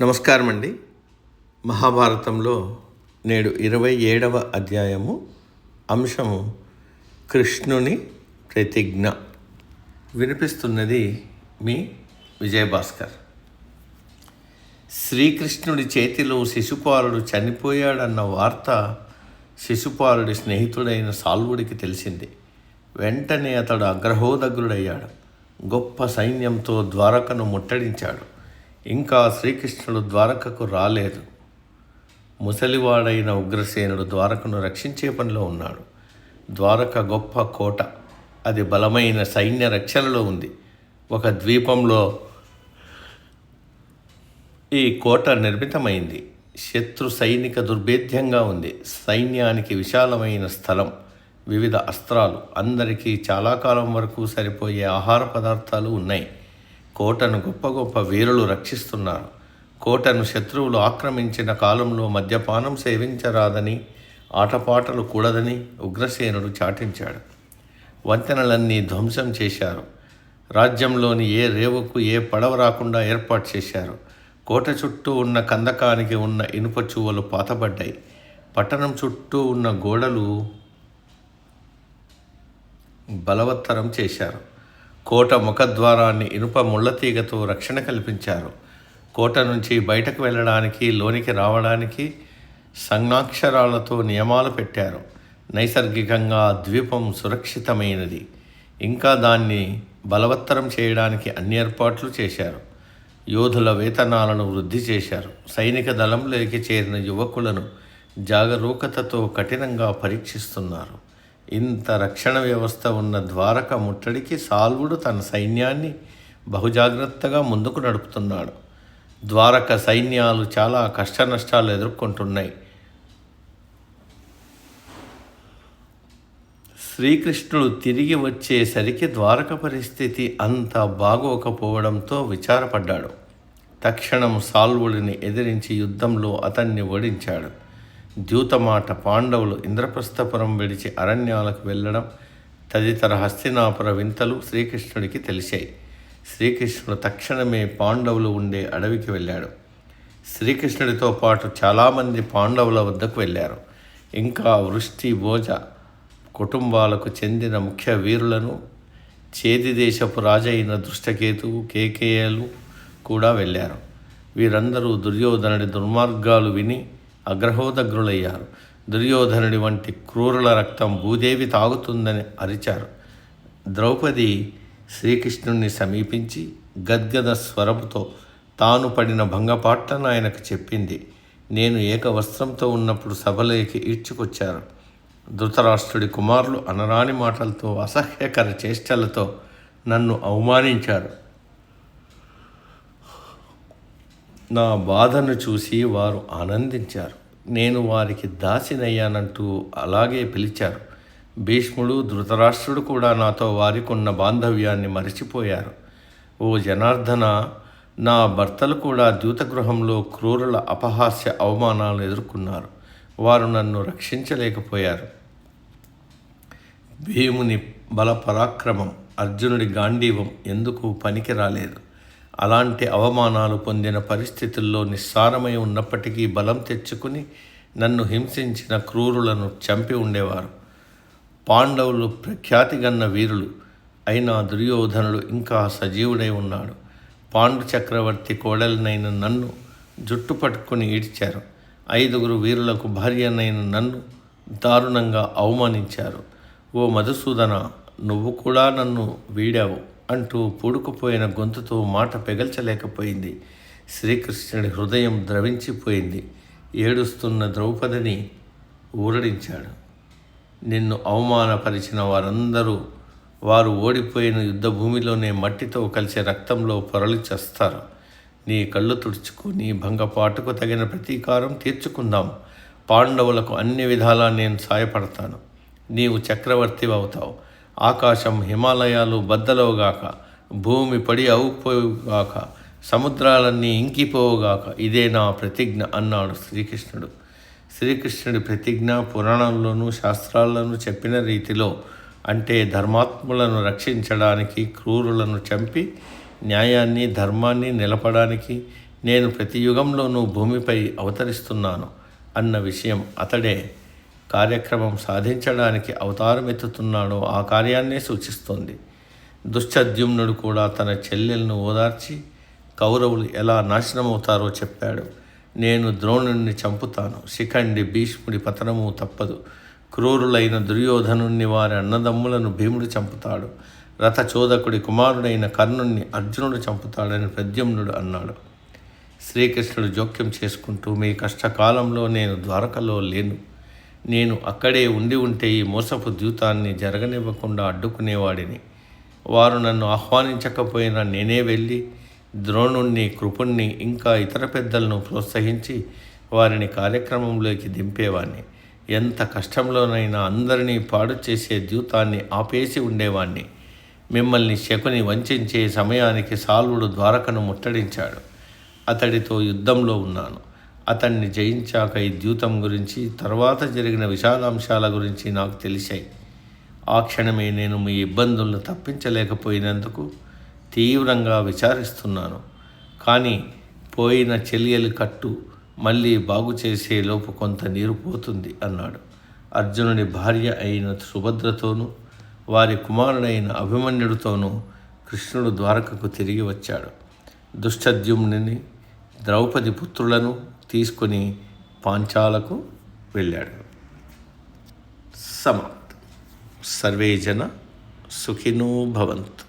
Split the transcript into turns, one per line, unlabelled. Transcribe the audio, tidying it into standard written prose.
నమస్కారం అండి. మహాభారతంలో నేడు 27వ అధ్యాయము, అంశము కృష్ణుని ప్రతిజ్ఞ. వినిపిస్తున్నది మీ విజయభాస్కర్. శ్రీకృష్ణుడి చేతిలో శిశుపాలుడు చనిపోయాడన్న వార్త శిశుపాలుడి స్నేహితుడైన సాల్వుడికి తెలిసింది. వెంటనే అతడు అగ్రహోదగ్రుడయ్యాడు. గొప్ప సైన్యంతో ద్వారకను ముట్టడించాడు. ఇంకా శ్రీకృష్ణుడు ద్వారకకు రాలేదు. ముసలివాడైన ఉగ్రసేనుడు ద్వారకను రక్షించే పనిలో ఉన్నాడు. ద్వారక గొప్ప కోట. అది బలమైన సైన్య రక్షణలో ఉంది. ఒక ద్వీపంలో ఈ కోట నిర్మితమైంది. శత్రు సైనిక దుర్భేద్యంగా ఉంది. సైన్యానికి విశాలమైన స్థలం, వివిధ అస్త్రాలు, అందరికీ చాలా కాలం వరకు సరిపోయే ఆహార పదార్థాలు ఉన్నాయి. కోటను గొప్ప గొప్ప వీరులు రక్షిస్తున్నారు. కోటను శత్రువులు ఆక్రమించిన కాలంలో మద్యపానం సేవించరాదని, ఆటపాటలు కూడదని ఉగ్రసేనుడు చాటించాడు. వంతెనలన్నీ ధ్వంసం చేశారు. రాజ్యంలోని ఏ రేవుకు ఏ పడవ రాకుండా ఏర్పాటు చేశారు. కోట చుట్టూ ఉన్న కందకానికి ఉన్న ఇనుప చువ్వలు పాతబడ్డాయి. పట్టణం చుట్టూ ఉన్న గోడలు బలవత్తరం చేశారు. కోట ముఖద్వారాన్ని ఇనుప ముళ్ళతీగతో రక్షణ కల్పించారు. కోట నుంచి బయటకు వెళ్ళడానికి, లోనికి రావడానికి సంజ్ఞాక్షరాలతో నియమాలు పెట్టారు. నైసర్గికంగా ద్వీపం సురక్షితమైనది. ఇంకా దాన్ని బలవత్తరం చేయడానికి అన్ని ఏర్పాట్లు చేశారు. యోధుల వేతనాలను వృద్ధి చేశారు. సైనిక దళంలోకి చేరిన యువకులను జాగరూకతతో కఠినంగా పరీక్షిస్తున్నారు. ఇంత రక్షణ వ్యవస్థ ఉన్న ద్వారక ముట్టడికి సాల్వుడు తన సైన్యాన్ని బహుజాగ్రత్తగా ముందుకు నడుపుతున్నాడు. ద్వారక సైన్యాలు చాలా కష్టనష్టాలు ఎదుర్కొంటున్నాయి. శ్రీకృష్ణుడు తిరిగి వచ్చేసరికి ద్వారక పరిస్థితి అంత బాగోకపోవడంతో విచారపడ్డాడు. తక్షణం సాల్వుడిని ఎదిరించి యుద్ధంలో అతన్ని ఓడించాడు. ద్యూతమాట పాండవులు ఇంద్రప్రస్థపురం విడిచి అరణ్యాలకు వెళ్ళడం తదితర హస్తినాపుర వింతలు శ్రీకృష్ణుడికి తెలిసాయి. శ్రీకృష్ణుడు తక్షణమే పాండవులు ఉండే అడవికి వెళ్ళాడు. శ్రీకృష్ణుడితో పాటు చాలామంది పాండవుల వద్దకు వెళ్ళారు. ఇంకా వృష్టి, భోజ కుటుంబాలకు చెందిన ముఖ్య వీరులను, చేది దేశపు రాజైన దృష్టకేతువు, కేకేయలు కూడా వెళ్ళారు. వీరందరూ దుర్యోధనుడి దుర్మార్గాలు విని అగ్రహోదగ్రులయ్యారు. దుర్యోధనుడి వంటి క్రూరుల రక్తం భూదేవి తాగుతుందని అరిచారు. ద్రౌపది శ్రీకృష్ణుణ్ణి సమీపించి గద్గద స్వరముతో తాను పడిన భంగపాట్లను ఆయనకు చెప్పింది. నేను ఏకవస్త్రంతో ఉన్నప్పుడు సభలోకి ఈడ్చుకొచ్చారు. ధృతరాష్ట్రుడి కుమారులు అనరాని మాటలతో, అసహ్యకర చేష్టలతో నన్ను అవమానించారు. నా బాధను చూసి వారు ఆనందించారు. నేను వారికి దాసినయ్యానంటూ అలాగే పిలిచారు. భీష్ముడు, ధృతరాష్ట్రుడు కూడా నాతో వారికున్న బాంధవ్యాన్ని మరిచిపోయారు. ఓ జనార్దన, నా భర్తలు కూడా ద్యూతగృహంలో క్రూరుల అపహాస్య అవమానాలు ఎదుర్కొన్నారు. వారు నన్ను రక్షించలేకపోయారు. భీముని బల పరాక్రమం, అర్జునుడి గాంధీవం ఎందుకు పనికి రాలేదు. అలాంటి అవమానాలు పొందిన పరిస్థితుల్లో నిస్సారమై ఉన్నప్పటికీ బలం తెచ్చుకుని నన్ను హింసించిన క్రూరులను చంపి ఉండేవారు. పాండవులు ప్రఖ్యాతిగన్న వీరులు. అయినా దుర్యోధనుడు ఇంకా సజీవుడై ఉన్నాడు. పాండు చక్రవర్తి కోడలినైన నన్ను జుట్టు పట్టుకుని ఈడ్చారు. 5 వీరులకు భార్యనైన నన్ను దారుణంగా అవమానించారు. ఓ మధుసూదన, నువ్వు కూడా నన్ను వీడావు అంటూ పూడుకుపోయిన గొంతుతో మాట పెగల్చలేకపోయింది. శ్రీకృష్ణుడి హృదయం ద్రవించిపోయింది. ఏడుస్తున్న ద్రౌపదిని ఊరడించాడు. నిన్ను అవమానపరిచిన వారందరూ వారు ఓడిపోయిన యుద్ధభూమిలోనే మట్టితో కలిసి రక్తంలో పొరలి చేస్తారు. నీ కళ్ళు తుడుచుకు, నీ భంగపాటుకు తగిన ప్రతీకారం తీర్చుకుందాం. పాండవులకు అన్ని విధాలా నేను సాయపడతాను. నీవు చక్రవర్తి అవుతావు. ఆకాశం హిమాలయాలు బద్దలవుగాక, భూమి పడి అవుపోవుగాక, సముద్రాలన్నీ ఇంకిపోవుగాక, ఇదే నా ప్రతిజ్ఞ అన్నాడు శ్రీకృష్ణుడు. శ్రీకృష్ణుడి ప్రతిజ్ఞ పురాణంలోనూ శాస్త్రాల్లోనూ చెప్పిన రీతిలో, అంటే ధర్మాత్ములను రక్షించడానికి, క్రూరులను చంపి న్యాయాన్ని ధర్మాన్ని నిలపడానికి, నేను ప్రతి యుగంలోనూ భూమిపై అవతరిస్తున్నాను అన్న విషయం, అతడే కార్యక్రమం సాధించడానికి అవతారమెత్తుతున్నాడో ఆ కార్యాన్నే సూచిస్తోంది. దుష్టద్యుమ్నుడు కూడా తన చెల్లెలను ఓదార్చి కౌరవులు ఎలా నాశనమవుతారో చెప్పాడు. నేను ద్రోణుణ్ణి చంపుతాను, శిఖండి భీష్ముడి పతనము తప్పదు, క్రూరులైన దుర్యోధనుణ్ణి వారి అన్నదమ్ములను భీముడు చంపుతాడు, రథచోదకుడి కుమారుడైన కర్ణుణ్ణి అర్జునుడు చంపుతాడని ప్రద్యుమ్నుడు అన్నాడు. శ్రీకృష్ణుడు జోక్యం చేసుకుంటూ, మీ కష్టకాలంలో నేను ద్వారకలో లేను. నేను అక్కడే ఉంటే ఈ మోసపు ద్యూతాన్ని జరగనివ్వకుండా అడ్డుకునేవాడిని. వారు నన్ను ఆహ్వానించకపోయినా నేనే వెళ్ళి ద్రోణుణ్ణి, కృపుణ్ణి, ఇంకా ఇతర పెద్దలను ప్రోత్సహించి వారిని కార్యక్రమంలోకి దింపేవాణ్ణి. ఎంత కష్టంలోనైనా అందరినీ పాడు చేసే ద్యూతాన్ని ఆపేసి ఉండేవాణ్ణి. మిమ్మల్ని శకుని వంచే సమయానికి సాల్వుడు ద్వారకను ముట్టడించాడు. అతడితో యుద్ధంలో ఉన్నాను. అతన్ని జయించాక ఈ ద్యూతం గురించి, తర్వాత జరిగిన విషాదాంశాల గురించి నాకు తెలిసాయి. ఆ క్షణమే నేను మీ ఇబ్బందులను తప్పించలేకపోయినందుకు తీవ్రంగా విచారిస్తున్నాను. కానీ పోయిన చెలియలు కట్టు మళ్ళీ బాగు చేసే లోపు కొంత నీరు పోతుంది అన్నాడు. అర్జునుడి భార్య అయిన సుభద్రతోనూ వారి కుమారుడైన అభిమన్యుడితోనూ కృష్ణుడు ద్వారకకు తిరిగి వచ్చాడు. దుష్టద్యుమ్నుని, ద్రౌపది పుత్రులను తీసుకుని పాంచాలకు వెళ్ళాడు. సమాప్తం. సర్వే జన సుఖినో భవంతు.